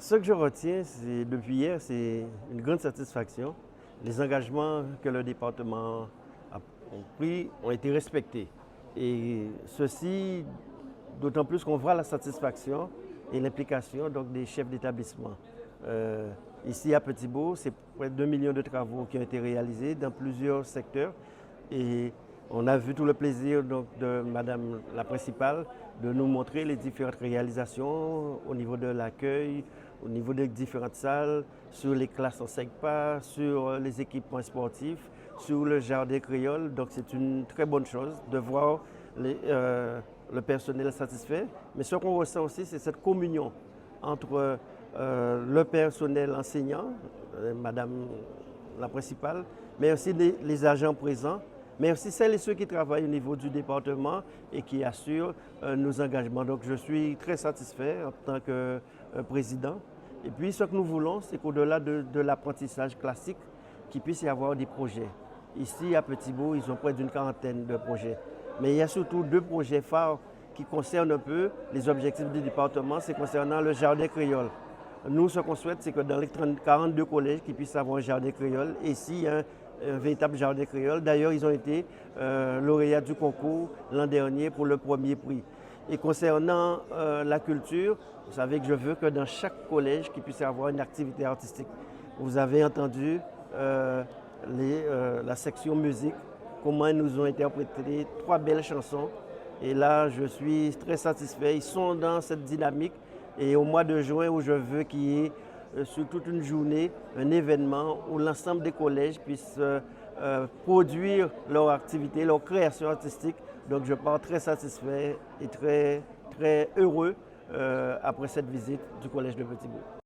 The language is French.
Ce que je retiens depuis hier, c'est une grande satisfaction. Les engagements que le département a pris ont été respectés. Et ceci, d'autant plus qu'on voit la satisfaction et l'implication des chefs d'établissement. Euh, Ici à Petit-Bourg, c'est près de 2 millions de travaux qui ont été réalisés dans plusieurs secteurs. Et on a vu tout le plaisir de Madame la principale de nous montrer les différentes réalisations au niveau de l'accueil, au niveau des différentes salles, sur les classes en 5 pas, sur les équipements sportifs, sur le jardin créole. Donc c'est une très bonne chose de voir le personnel satisfait. Mais ce qu'on ressent aussi, c'est cette communion entre le personnel enseignant, Madame la principale, mais aussi les agents présents, mais aussi celles et ceux qui travaillent au niveau du département et qui assurent nos engagements. Donc je suis très satisfait en tant que président. Et puis ce que nous voulons, c'est qu'au-delà de l'apprentissage classique, qu'il puisse y avoir des projets. Ici à Petit-Bourg, ils ont près d'une quarantaine de projets. Mais il y a surtout 2 projets phares qui concernent un peu les objectifs du département, c'est concernant le jardin créole. Nous, ce qu'on souhaite, c'est que dans les 42 collèges, qu'ils puissent avoir un jardin créole. Et ici, il y a un véritable jardin créole. D'ailleurs, ils ont été lauréats du concours l'an dernier pour le premier prix. Et concernant la culture, vous savez que je veux que dans chaque collège, qu'il puisse y avoir une activité artistique. Vous avez entendu la section musique, comment ils nous ont interprété 3 belles chansons. Et là, je suis très satisfait. Ils sont dans cette dynamique. Et au mois de juin, où je veux qu'il y ait sur toute une journée un événement où l'ensemble des collèges puissent produire leur activité, leur création artistique. Donc je pars très satisfait et très heureux après cette visite du collège de Petit-Bourg.